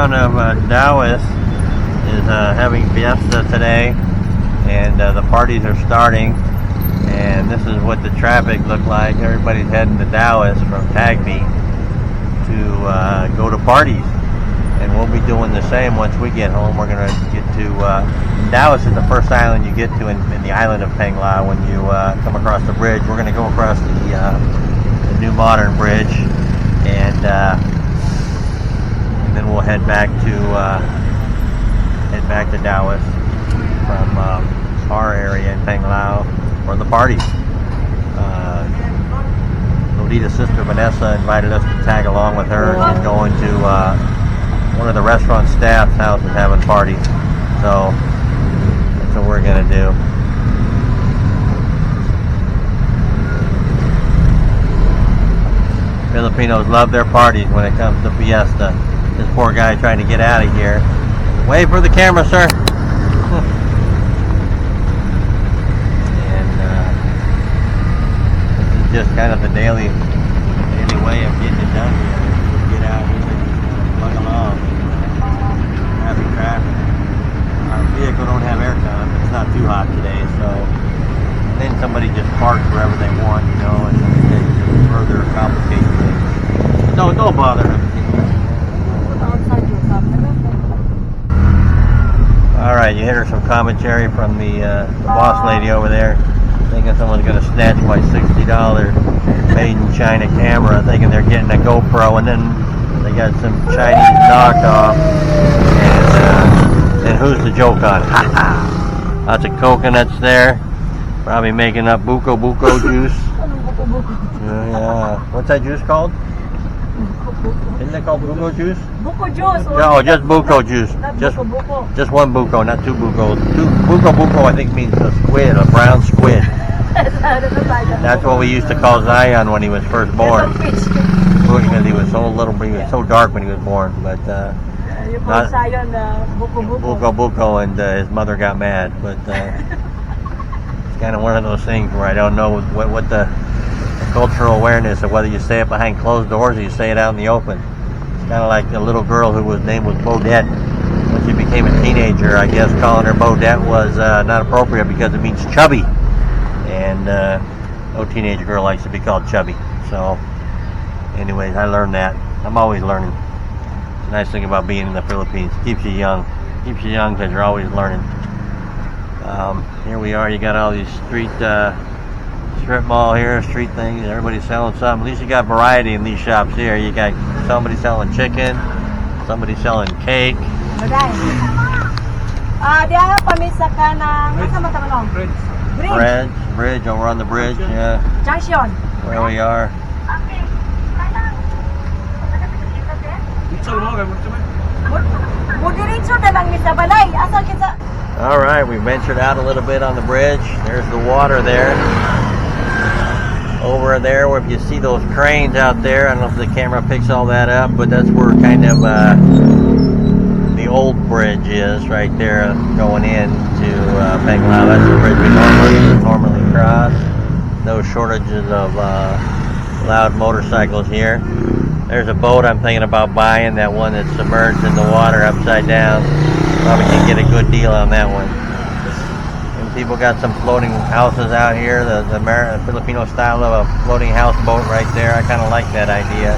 town of Dauis is having Fiesta today, and the parties are starting. And this is what the traffic looked like. Everybody's heading to Dauis from Tagbi to go to parties. And we'll be doing the same once we get home. We're going to get to Dauis is the first island you get to in the island of Panglao when you come across the bridge. We're going to go across the new modern bridge, and then we'll head back to Dauis from our area in Panglao for the parties. Lolita's sister Vanessa invited us to tag along with her. She's going to one of the restaurant staff's houses having parties, so that's what we're gonna do. Filipinos love their parties when it comes to Fiesta. This poor guy trying to get out of here. Wave for the camera, sir. And this is just kind of the daily way of getting it done here. Just get out here and plug along. Traffic. Our vehicle don't have aircon, but it's not too hot today, so then somebody just parks wherever they want, you know, and it further complicates things. No, don't bother him. Alright, you hear some commentary from the boss lady over there, thinking someone's going to snatch my $60 made in China camera, thinking they're getting a GoPro, and then they got some Chinese knockoff. And who's the joke on? Lots of coconuts there. Probably making up buko juice. Yeah. What's that juice called? Isn't it called buko juice? Buko juice. No, just buko juice. Just one buko, not two bukos. Buko I think means a squid, a brown squid. That's what we used to call Zion when he was first born. Because he was so little, he was so dark when he was born. But you call Zion buko, and his mother got mad. But it's kind of one of those things where I don't know what the cultural awareness of whether you say it behind closed doors or you say it out in the open. It's kind of like the little girl whose name was Bodette. When she became a teenager, I guess calling her Bodette was not appropriate because it means chubby. And no teenage girl likes to be called chubby. So anyways, I learned that. I'm always learning. It's a nice thing about being in the Philippines. Keeps you young. Keeps you young because you're always learning. Here we are. You got all these strip mall here, street things. Everybody's selling something. At least you got variety in these shops here. You got somebody selling chicken, somebody selling cake. Bridge, over on the bridge, yeah. Junction. Where we are. Alright, we ventured out a little bit on the bridge. There's the water there. Over there, where if you see those cranes out there, I don't know if the camera picks all that up, but that's where kind of the old bridge is, right there, going in to Panglao. That's the bridge we normally cross. No shortages of loud motorcycles here. There's a boat I'm thinking about buying, that one that's submerged in the water upside down. Probably can get a good deal on that one. And people got some floating houses out here, the Filipino style of a floating houseboat right there. I kind of like that idea.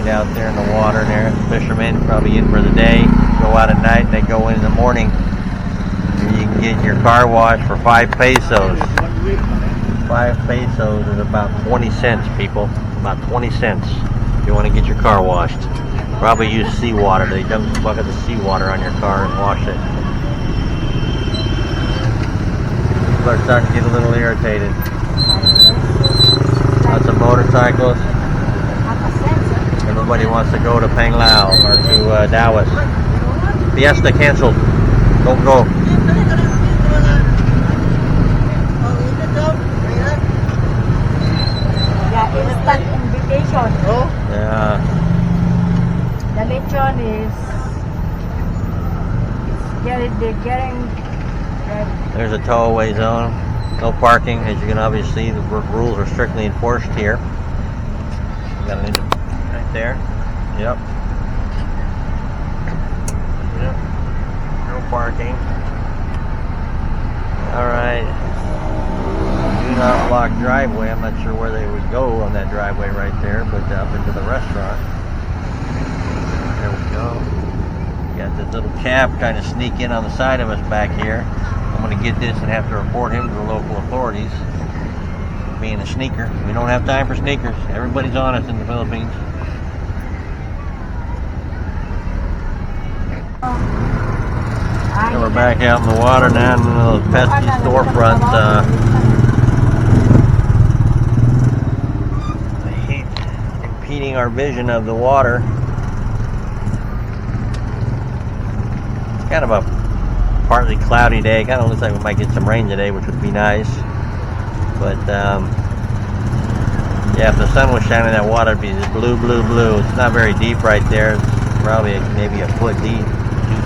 Get out there in the water there. Fishermen probably in for the day. Go out at night and they go in the morning. You can get your car washed for 5 pesos. 5 pesos is about 20 cents, people. About 20 cents if you want to get your car washed. Probably use seawater. They dump a bucket of seawater on your car and wash it. People are starting to get a little irritated. Lots of motorcycles. Everybody wants to go to Panglao or to Dauis. Fiesta canceled. Don't go. Yeah, instant invitation. Yeah. The lechon is getting ready. There's a tow-away zone. No parking, as you can obviously see. The rules are strictly enforced here. You got an engine right there. Yep. parking. Alright. Do not block driveway. I'm not sure where they would go on that driveway right there, but up into the restaurant. There we go. Got this little cab kind of sneak in on the side of us back here. I'm going to get this and have to report him to the local authorities for being a sneaker. We don't have time for sneakers. Everybody's honest in the Philippines. So we're back out in the water now in those pesky storefronts. Impeding our vision of the water. Kind of a partly cloudy day. Kind of looks like we might get some rain today, which would be nice. But yeah, if the sun was shining, that water would be just blue, blue, blue. It's not very deep right there. It's probably maybe a foot deep, 2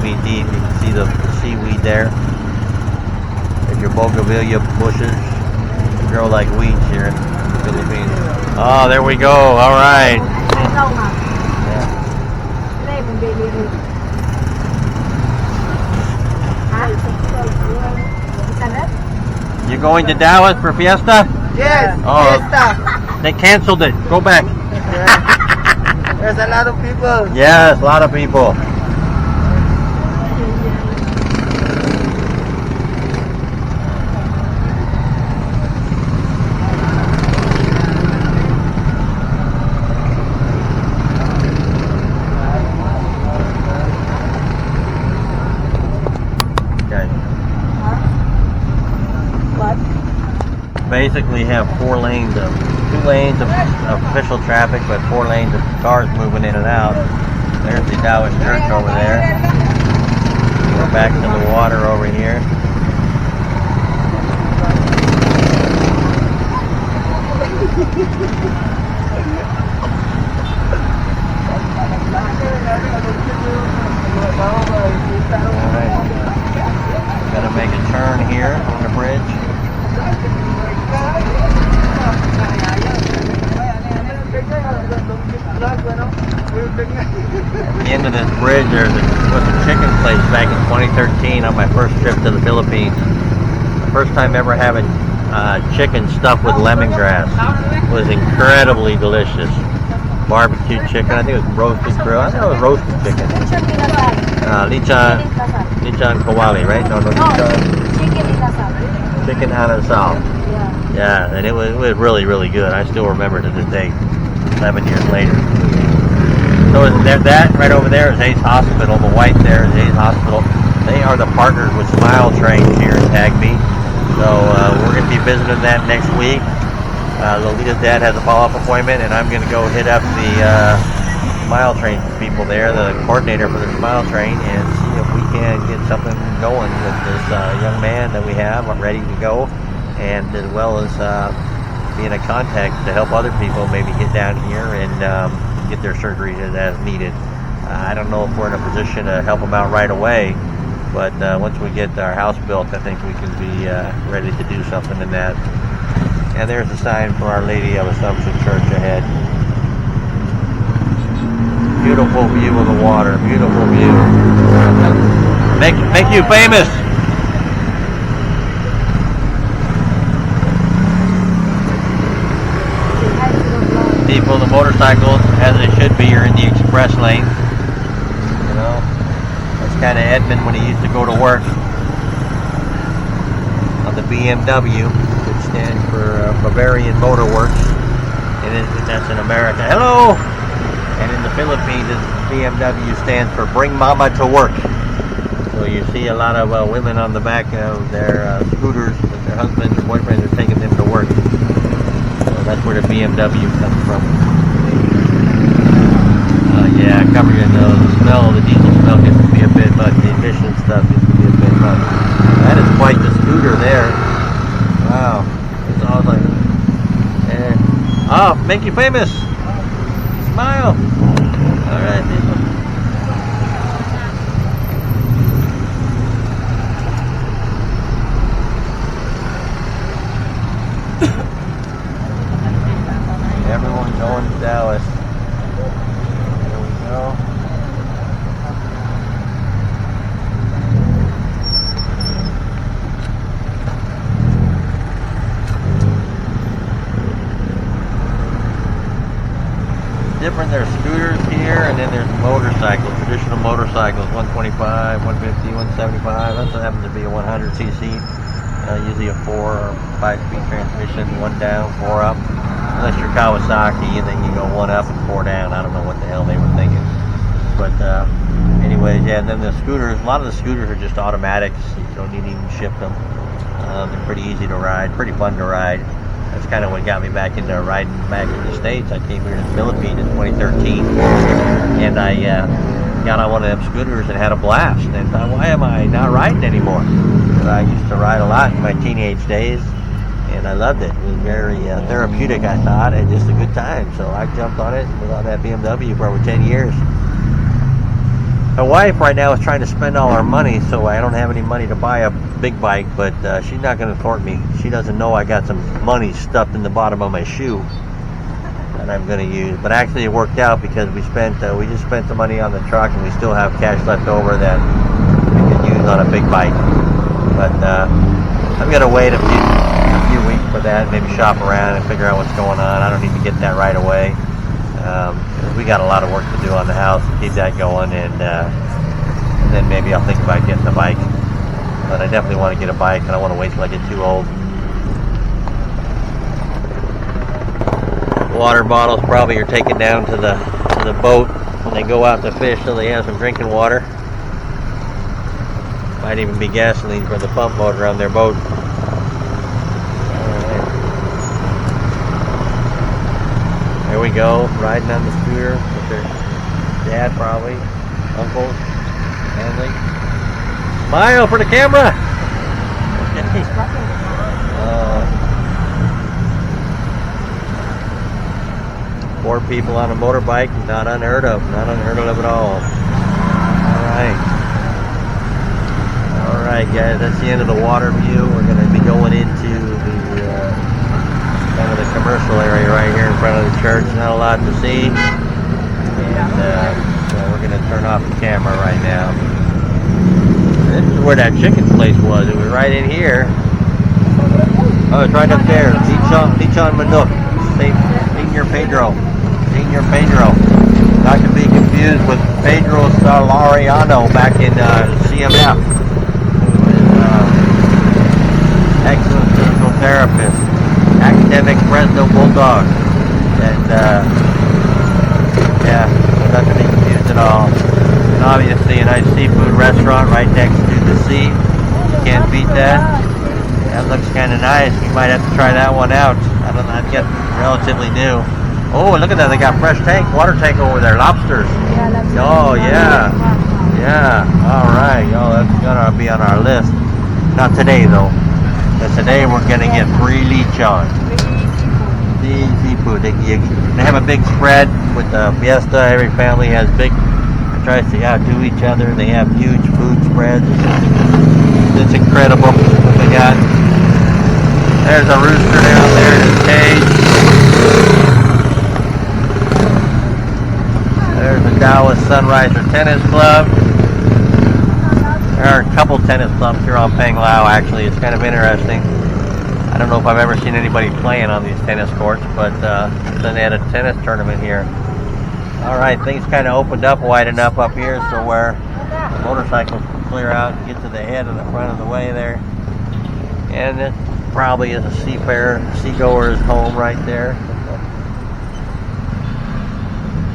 feet deep. You can see the seaweed there. There's your bougainvillea bushes. They grow like weeds here in the Philippines. Oh, there we go. All right. You going to Dauis for Fiesta? Yes, Oh, Fiesta. they canceled it. Go back. There's a lot of people. Yes, a lot of people. Basically have 4 lanes of 2 lanes of official traffic, but 4 lanes of cars moving in and out. There's the Dauis church over there. We're back to the water over here. Alright. Gotta make a turn here on the bridge. At the end of this bridge, there was a chicken place back in 2013 on my first trip to the Philippines. The first time ever having chicken stuffed with lemongrass. It was incredibly delicious. Barbecue chicken, I think it was roasted grill. I think it was roasted chicken. Lechon kawali, right? No, chicken hanasal. Yeah, and it was really, really good. I still remember to this day, 11 years later. So that right over there is Hayes Hospital. The white there is Hayes Hospital. They are the partners with Smile Trains here in Tagbi. So we're going to be visiting that next week. Lolita's dad has a follow-up appointment, and I'm going to go hit up the Smile Train people there, the coordinator for the Smile Train, and see if we can get something going with this young man that we have ready to go, and as well as being a contact to help other people maybe get down here and get their surgery as needed. I don't know if we're in a position to help them out right away, but once we get our house built, I think we can be ready to do something in that. And there's a sign for Our Lady of Assumption Church ahead. Beautiful view of the water. Beautiful view. Make you famous. People, the motorcycles, as they should be, are in the express lane. You know, that's kind of Edmund when he used to go to work on the BMW, which stands for Bavarian Motor Works, and that's in America. Hello! And in the Philippines, BMW stands for Bring Mama to Work. So you see a lot of women on the back of their scooters with their husbands or boyfriends are taking them to work. That's where the BMW comes from. Yeah, cover your nose. The smell, the diesel smell gets to be a bit much. The emission stuff gets to be a bit much. That is quite the scooter there. Wow. It's all like... oh, make you famous. Smile. Alright, people. Everyone going to Dauis. There we go. different. There's scooters here, and then there's motorcycles, traditional motorcycles, 125, 150, 175. That's what happens to be a 100cc. Usually a 4 or 5-speed transmission, 1 down, 4 up. Unless you're Kawasaki, and then you go 1 up and 4 down. I don't know what the hell they were thinking. But anyways, yeah. And then the scooters. A lot of the scooters are just automatics. You don't need to even shift them. They're pretty easy to ride, pretty fun to ride. That's kind of what got me back into riding back in the States. I came here to the Philippines in 2013, and I got on one of them scooters and had a blast. And thought, why am I not riding anymore? Because I used to ride a lot in my teenage days, and I loved it. It was very therapeutic, I thought, and just a good time. So I jumped on it and was on that BMW for over 10 years. My wife right now is trying to spend all our money, so I don't have any money to buy a big bike, but she's not going to thwart me. She doesn't know I got some money stuffed in the bottom of my shoe that I'm going to use. But actually it worked out because we just spent the money on the truck, and we still have cash left over that we could use on a big bike. But I'm going to wait a few weeks for that, maybe shop around and figure out what's going on. I don't need to get that right away. We got a lot of work to do on the house to keep that going, and then maybe I'll think about getting a bike. But I definitely want to get a bike. I don't want to wait till I get too old. Water bottles probably are taken down to the boat when they go out to fish, so they have some drinking water. Might even be gasoline for the pump motor on their boat. There we go, riding on the scooter with their dad, probably, uncle, family. Smile for the camera! Four people on a motorbike, not unheard of at all. Alright guys, that's the end of the water view. We're going to be going into the kind of the commercial area right here in front of the church. Not a lot to see, and so we're going to turn off the camera right now. This is where that chicken place was. It was right in here. Oh, it's right up there. Lechon Manok, Senor Pedro. Not to be confused with Pedro Solariano back in CMF, who is excellent physical therapist. Academic Fresno Bulldog, and yeah, not to be confused at all. And obviously a nice seafood restaurant right next to the sea. Can't beat that. That looks kind of nice. We might have to try that one out. I don't know. I'd get relatively new. Oh, look at that! They got fresh water tank over there. Lobsters. Oh yeah, yeah. All right. Oh, that's gonna be on our list. Not today though. But today we're gonna get free lechon. Free seafood. They have a big spread with the Fiesta. Every family has tries to outdo each other. They have huge food spreads. It's incredible what they got. There's a rooster down there in his cage. There's the Dauis Sunriser Tennis Club. There are a couple tennis clubs here on Panglao, actually. It's kind of interesting. I don't know if I've ever seen anybody playing on these tennis courts, but then they had a tennis tournament here. Alright, things kind of opened up wide enough up here so where the motorcycles can clear out and get to the head of the front of the way there. And it probably is a seagoer's home right there.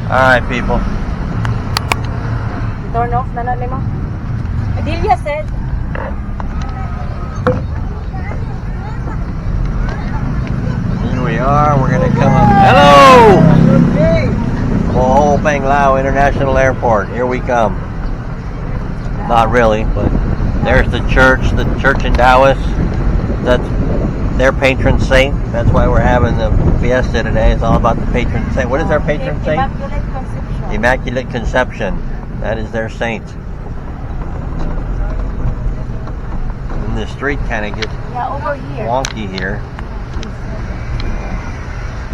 Alright, people. Turn off na natin mo. Adelia said. Here we are. We're going to come up. Hello! Bohol, Panglao International Airport. Here we come. Not really, but there's the church in Dauis. That's their patron saint. That's why we're having the Fiesta today. It's all about the patron saint. What is our patron saint? Immaculate Conception. Immaculate Conception. That is their saint. And the street kind of gets over here. wonky here.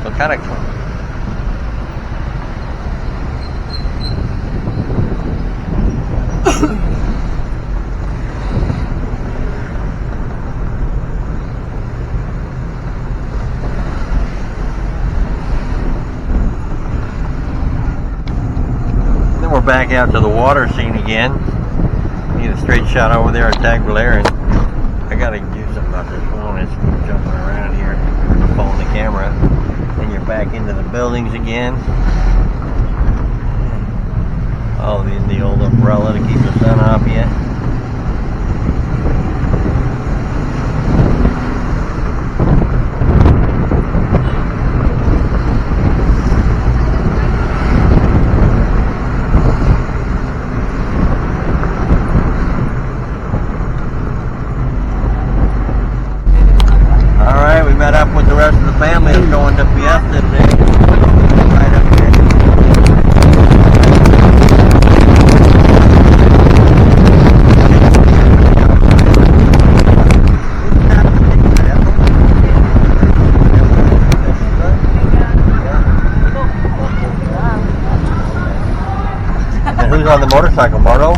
So kind of back out to the water scene again. Need a straight shot over there at Tagbilaran. I gotta do something about this phone. It's jumping around here. Pulling the camera. And you're back into the buildings again. Oh, the old umbrella to keep the sun off you. Alright, we met up with the rest of the family that's going to Fiesta today. Right up here. And who's on the motorcycle, Marlo?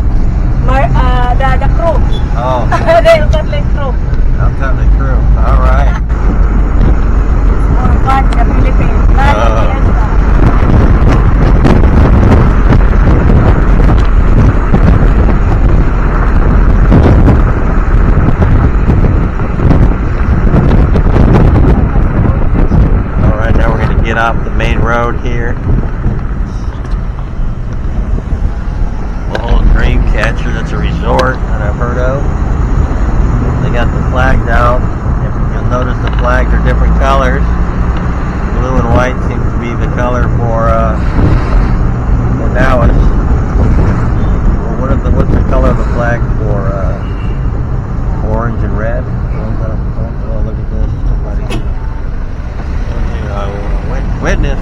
The crew. Oh, The Catholic crew. I'm Catholic crew. Alright. Or one, the Philippines. Fiesta. Alright, now we're going to get off the main road here. Bohol Dreamcatcher, that's a resort that I've heard of. They got the flags out. You'll notice the flags are different colors. Blue and white seems to be the color for Dauis. Well, what's the color of the flag for orange and red? Oh, look at this. Somebody. Witness.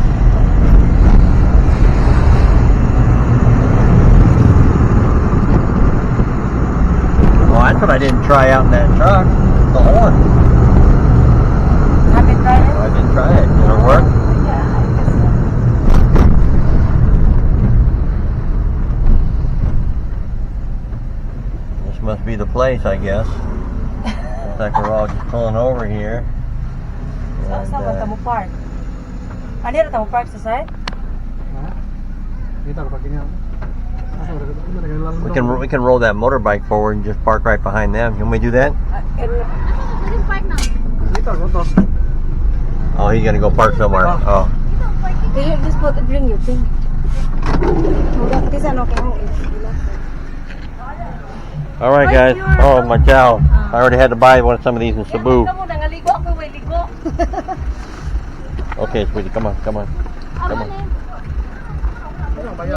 Well, that's what I didn't try out in that truck. The horn. Haven't tried it? I didn't try it. Did it work? Yeah, I guess so. This must be the place, I guess. Looks like we're all just pulling over here. And, Saan ba mo park? Ano rin mo park sa side? we can roll that motorbike forward and just park right behind them. Can we do that? Oh, he's gonna go park somewhere. Oh. You just bring your thing. All right, guys. Oh, my chow. I already had to buy some of these in Cebu. Okay, sweetie, come on, come on, come on.